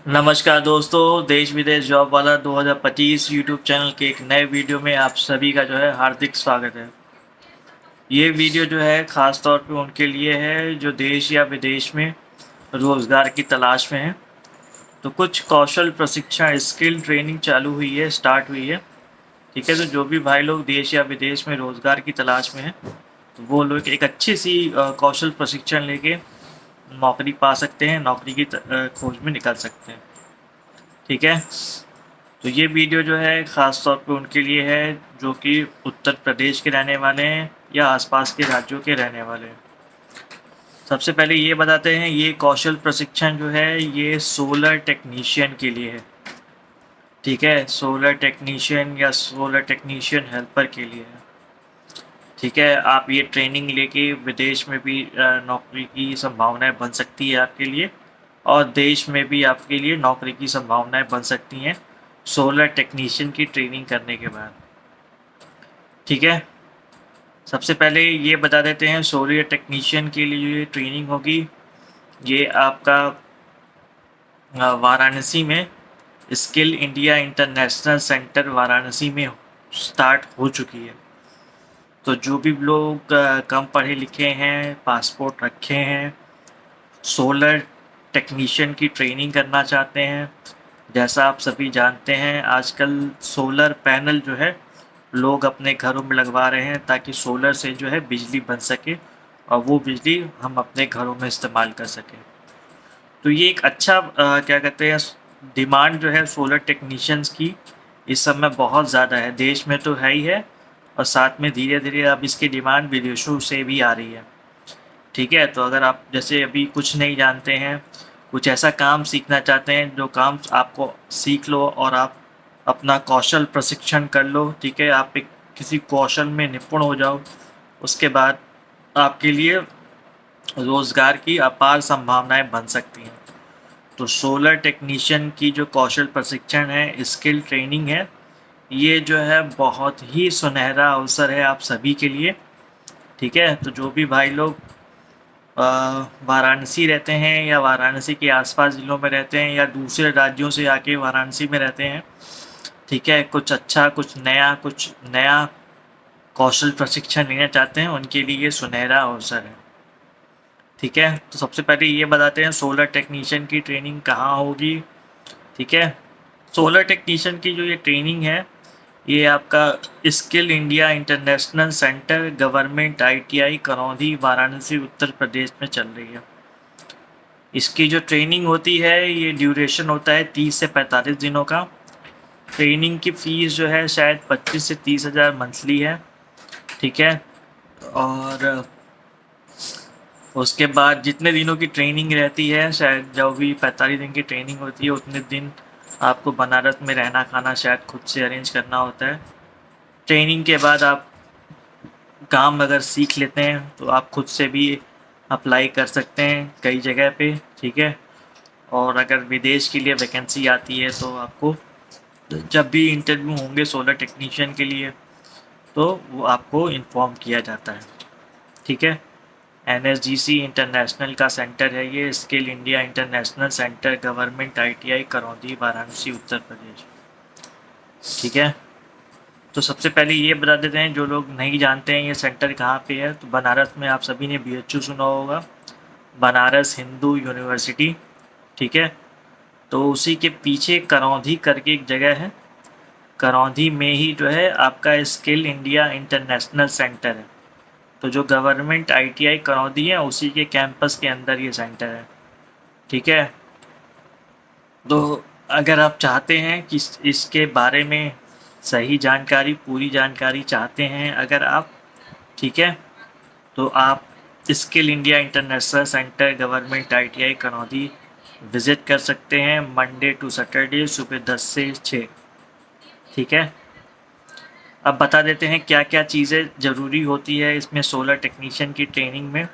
नमस्कार दोस्तों, देश विदेश जॉब वाला 2025 यूट्यूब चैनल के एक नए वीडियो में आप सभी का जो है हार्दिक स्वागत है। ये वीडियो जो है ख़ास तौर पे उनके लिए है जो देश या विदेश में रोज़गार की तलाश में हैं। तो कुछ कौशल प्रशिक्षण स्किल ट्रेनिंग चालू हुई है, स्टार्ट हुई है। ठीक है, तो जो भी भाई लोग देश या विदेश में रोज़गार की तलाश में हैं, तो वो लोग एक अच्छी सी कौशल प्रशिक्षण लेके नौकरी पा सकते हैं, नौकरी की खोज में निकल सकते हैं। ठीक है, तो ये वीडियो जो है ख़ास तौर पे उनके लिए है जो कि उत्तर प्रदेश के रहने वाले हैं या आसपास के राज्यों के रहने वाले हैं। सबसे पहले ये बताते हैं, ये कौशल प्रशिक्षण जो है ये सोलर टेक्नीशियन के लिए है। ठीक है, सोलर टेक्नीशियन या सोलर टेक्नीशियन हेल्पर के लिए है। ठीक है, आप ये ट्रेनिंग लेके विदेश में भी नौकरी की संभावनाएं बन सकती है आपके लिए, और देश में भी आपके लिए नौकरी की संभावनाएं बन सकती हैं सोलर टेक्नीशियन की ट्रेनिंग करने के बाद। ठीक है, सबसे पहले ये बता देते हैं सोलर टेक्नीशियन के लिए जो ये ट्रेनिंग होगी ये आपका वाराणसी में skill India international centre Varanasi में स्टार्ट हो चुकी है। तो जो भी लोग कम पढ़े लिखे हैं, पासपोर्ट रखे हैं, सोलर टेक्नीशियन की ट्रेनिंग करना चाहते हैं, जैसा आप सभी जानते हैं आजकल सोलर पैनल जो है लोग अपने घरों में लगवा रहे हैं ताकि सोलर से जो है बिजली बन सके और वो बिजली हम अपने घरों में इस्तेमाल कर सकें। तो ये एक अच्छा क्या कहते हैं, डिमांड जो है सोलर टेक्नीशियंस की इस समय बहुत ज़्यादा है, देश में तो है ही है, और साथ में धीरे धीरे अब इसकी डिमांड विदेशों से भी आ रही है। ठीक है, तो अगर आप जैसे अभी कुछ नहीं जानते हैं, कुछ ऐसा काम सीखना चाहते हैं जो काम आपको सीख लो और आप अपना कौशल प्रशिक्षण कर लो। ठीक है, आप एक किसी कौशल में निपुण हो जाओ, उसके बाद आपके लिए रोज़गार की अपार संभावनाएं बन सकती हैं। तो सोलर टेक्नीशियन की जो कौशल प्रशिक्षण है, स्किल ट्रेनिंग है, ये जो है बहुत ही सुनहरा अवसर है आप सभी के लिए। ठीक है, तो जो भी भाई लोग वाराणसी रहते हैं या वाराणसी के आसपास ज़िलों में रहते हैं या दूसरे राज्यों से आके वाराणसी में रहते हैं, ठीक है, कुछ अच्छा, कुछ नया कौशल प्रशिक्षण लेना चाहते हैं, उनके लिए ये सुनहरा अवसर है। ठीक है, तो सबसे पहले ये बताते हैं सोलर टेक्नीशियन की ट्रेनिंग कहाँ होगी। ठीक है, सोलर टेक्नीशियन की जो ये ट्रेनिंग है ये आपका skill India international centre government ITI Karaundi Varanasi Uttar Pradesh में चल रही है। इसकी जो ट्रेनिंग होती है ये ड्यूरेशन होता है 30 से 45 दिनों का। ट्रेनिंग की फ़ीस जो है शायद 25 से 30 हज़ार मंथली है। ठीक है, और उसके बाद जितने दिनों की ट्रेनिंग रहती है, शायद जो भी 45 दिन की ट्रेनिंग होती है उतने दिन आपको बनारस में रहना खाना शायद खुद से अरेंज करना होता है। ट्रेनिंग के बाद आप काम अगर सीख लेते हैं तो आप खुद से भी अप्लाई कर सकते हैं कई जगह पे। ठीक है, और अगर विदेश के लिए वैकेंसी आती है तो आपको जब भी इंटरव्यू होंगे सोलर टेक्नीशियन के लिए तो वो आपको इन्फॉर्म किया जाता है। ठीक है, NSGC इंटरनेशनल का सेंटर है ये, skill India international centre government ITI Karaundi Varanasi Uttar Pradesh. ठीक है, तो सबसे पहले ये बता देते हैं जो लोग नहीं जानते हैं ये सेंटर कहाँ पे है, तो बनारस में आप सभी ने BHU सुना होगा, बनारस हिंदू यूनिवर्सिटी। ठीक है, तो उसी के पीछे करौंदी करके एक जगह है, करौंदी में ही जो है आपका स्किल इंडिया इंटरनेशनल सेंटर है। तो जो गवर्नमेंट ITI करौंदी है उसी के कैंपस के अंदर ये सेंटर है। ठीक है, तो अगर आप चाहते हैं कि इसके बारे में सही जानकारी, पूरी जानकारी चाहते हैं अगर आप, ठीक है, तो आप skill India international centre government ITI Karaundi visit कर सकते हैं मंडे टू सैटरडे सुबह 10 से 6। ठीक है, अब बता देते हैं क्या क्या चीज़ें ज़रूरी होती है इसमें सोलर टेक्नीशियन की ट्रेनिंग में।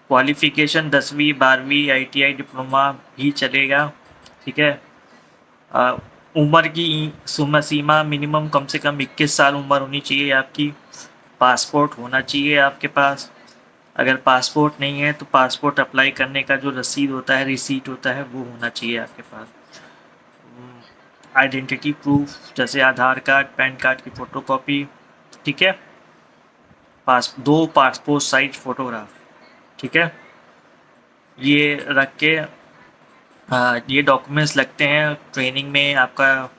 क्वालिफ़िकेशन 10वीं 12वीं ITI डिप्लोमा भी चलेगा। ठीक है, उम्र की सीमा मिनिमम कम से कम 21 साल उम्र होनी चाहिए आपकी, पासपोर्ट होना चाहिए आपके पास। अगर पासपोर्ट नहीं है तो पासपोर्ट अप्लाई करने का जो रसीद होता है, रिसीट होता है, वो होना चाहिए आपके पास। आइडेंटिटी प्रूफ जैसे आधार कार्ड, पैन कार्ड की फ़ोटोकॉपी, ठीक है, 2 पासपोर्ट साइज फ़ोटोग्राफ, ठीक है, ये रख के ये डॉक्यूमेंट्स लगते हैं ट्रेनिंग में आपका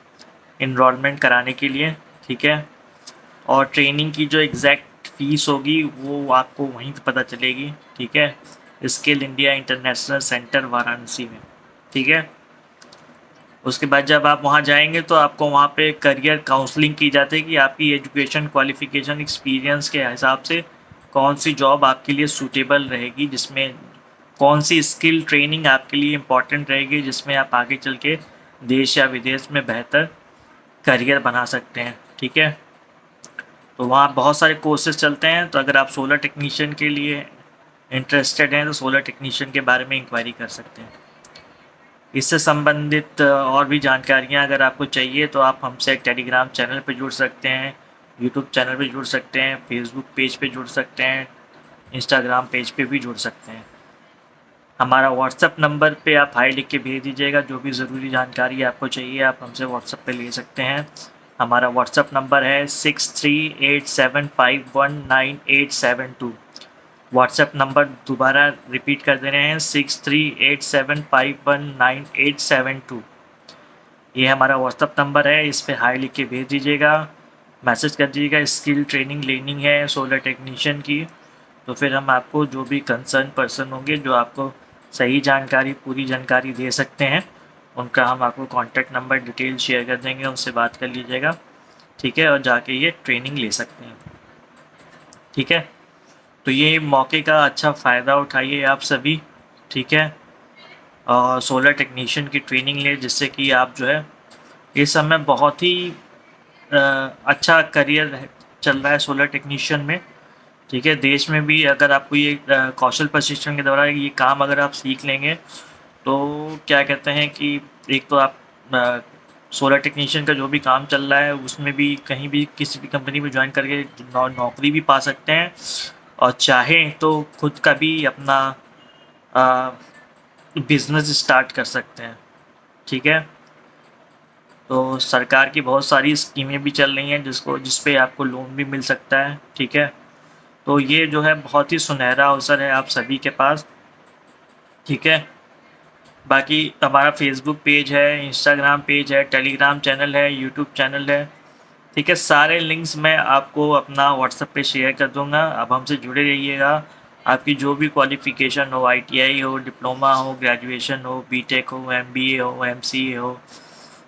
इनरोलमेंट कराने के लिए, ठीक है। और ट्रेनिंग की जो एग्जैक्ट फीस होगी वो आपको वहीं पे पता चलेगी, ठीक है, skill India international centre Varanasi में, ठीक है। उसके बाद जब आप वहाँ जाएंगे तो आपको वहाँ पे करियर काउंसलिंग की जाती है कि आपकी एजुकेशन, क्वालिफ़िकेशन, एक्सपीरियंस के हिसाब से कौन सी जॉब आपके लिए सूटेबल रहेगी, जिसमें कौन सी स्किल ट्रेनिंग आपके लिए इम्पॉर्टेंट रहेगी, जिसमें आप आगे चल के देश या विदेश में बेहतर करियर बना सकते हैं, ठीक है। तो वहाँ बहुत सारे कोर्सेज चलते हैं, तो अगर आप सोलर टेक्नीशियन के लिए इंटरेस्टेड हैं तो सोलर टेक्नीशियन के बारे में इंक्वायरी कर सकते हैं। इससे संबंधित और भी जानकारियाँ अगर आपको चाहिए तो आप हमसे एक टेलीग्राम चैनल पर जुड़ सकते हैं, यूट्यूब चैनल पे जुड़ सकते हैं, फेसबुक पेज पे जुड़ सकते हैं, इंस्टाग्राम पेज पे भी जुड़ सकते हैं। हमारा व्हाट्सएप नंबर पे आप हाई लिख के भेज दीजिएगा, जो भी ज़रूरी जानकारी आपको चाहिए आप हमसे व्हाट्सएप पे ले सकते हैं। हमारा व्हाट्सएप नंबर है 6387519872। व्हाट्सएप नंबर दोबारा रिपीट कर दे रहे हैं, 6387519872। ये हमारा व्हाट्सएप नंबर है, इस पर हाई लिख के भेज दीजिएगा, मैसेज कर दीजिएगा स्किल ट्रेनिंग लेनी है सोलर टेक्नीशियन की, तो फिर हम आपको जो भी कंसर्न पर्सन होंगे जो आपको सही जानकारी, पूरी जानकारी दे सकते हैं, उनका हम आपको कॉन्टैक्ट नंबर डिटेल शेयर कर देंगे, उनसे बात कर लीजिएगा, ठीक है, और जाके ये ट्रेनिंग ले सकते हैं, ठीक है। तो ये मौके का अच्छा फ़ायदा उठाइए आप सभी, ठीक है, और सोलर टेक्नीशियन की ट्रेनिंग लें, जिससे कि आप जो है इस समय बहुत ही अच्छा करियर चल रहा है सोलर टेक्नीशियन में, ठीक है। देश में भी अगर आपको ये कौशल प्रशिक्षण के द्वारा ये काम अगर आप सीख लेंगे तो क्या कहते हैं कि एक तो आप सोलर टेक्नीशियन का जो भी काम चल रहा है उसमें भी कहीं भी किसी भी कंपनी में ज्वाइन करके नौकरी भी पा सकते हैं, और चाहें तो खुद का भी अपना बिजनेस स्टार्ट कर सकते हैं, ठीक है। तो सरकार की बहुत सारी स्कीमें भी चल रही हैं जिस पे आपको लोन भी मिल सकता है, ठीक है। तो ये जो है बहुत ही सुनहरा अवसर है आप सभी के पास, ठीक है। बाकी हमारा फेसबुक पेज है, इंस्टाग्राम पेज है, टेलीग्राम चैनल है, यूट्यूब चैनल है, ठीक है। सारे लिंक्स मैं आपको अपना व्हाट्सएप पे शेयर कर दूंगा, अब हमसे जुड़े रहिएगा। आपकी जो भी क्वालिफ़िकेशन हो, ITI हो, डिप्लोमा हो, ग्रेजुएशन हो, बीटेक हो, MBA हो, MCA हो,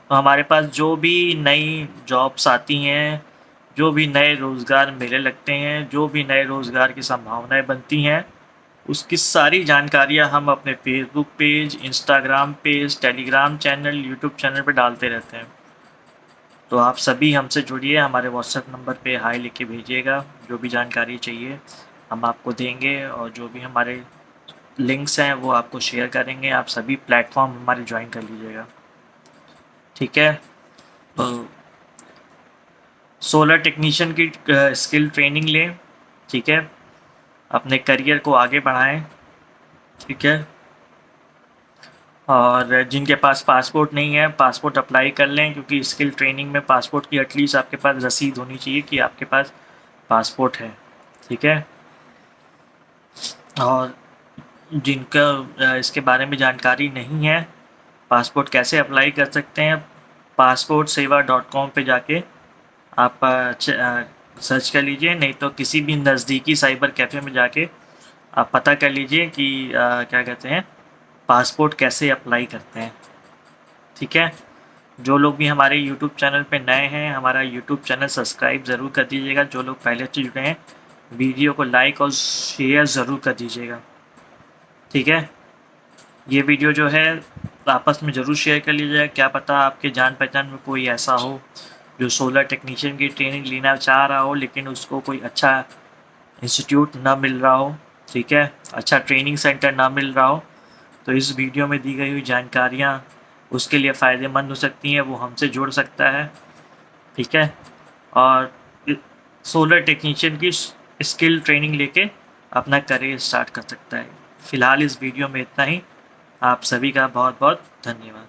तो हमारे पास जो भी नई जॉब्स आती हैं, जो भी नए रोज़गार मेले लगते हैं, जो भी नए रोज़गार की संभावनाएं बनती हैं, उसकी सारी जानकारियां हम अपने Facebook page, Instagram page, Telegram channel, YouTube channel पर डालते रहते हैं। तो आप सभी हमसे जुड़िए, हमारे व्हाट्सएप नंबर पे हाई लिख के भेजिएगा, जो भी जानकारी चाहिए हम आपको देंगे, और जो भी हमारे लिंक्स हैं वो आपको शेयर करेंगे। आप सभी प्लेटफॉर्म हमारे ज्वाइन कर लीजिएगा, ठीक है। तो सोलर टेक्नीशियन की स्किल ट्रेनिंग लें, ठीक है, अपने करियर को आगे बढ़ाएं, ठीक है। और जिनके पास पासपोर्ट नहीं है, पासपोर्ट अप्लाई कर लें, क्योंकि स्किल ट्रेनिंग में पासपोर्ट की एटलीस्ट आपके पास रसीद होनी चाहिए कि आपके पास पासपोर्ट है, ठीक है। और जिनका इसके बारे में जानकारी नहीं है, पासपोर्ट कैसे अप्लाई कर सकते हैं, passportsewa.com पे जाके आप सर्च कर लीजिए, नहीं तो किसी भी नज़दीकी साइबर कैफ़े में जाके आप पता कर लीजिए कि क्या कहते हैं, पासपोर्ट कैसे अप्लाई करते हैं, ठीक है। जो लोग भी हमारे यूट्यूब चैनल पे नए हैं, हमारा यूट्यूब चैनल सब्सक्राइब ज़रूर कर दीजिएगा। जो लोग पहले से जुड़े हैं, वीडियो को लाइक और शेयर ज़रूर कर दीजिएगा, ठीक है। ये वीडियो जो है आपस में ज़रूर शेयर कर लीजिएगा, क्या पता आपके जान पहचान में कोई ऐसा हो जो सोलर टेक्नीशियन की ट्रेनिंग लेना चाह रहा हो, लेकिन उसको कोई अच्छा इंस्टीट्यूट ना मिल रहा हो, ठीक है, अच्छा ट्रेनिंग सेंटर ना मिल रहा हो, तो इस वीडियो में दी गई हुई जानकारियाँ उसके लिए फ़ायदेमंद हो सकती हैं, वो हमसे जुड़ सकता है, ठीक है। और सोलर टेक्नीशियन की स्किल ट्रेनिंग लेके अपना करियर स्टार्ट कर सकता है। फ़िलहाल इस वीडियो में इतना ही। आप सभी का बहुत बहुत धन्यवाद।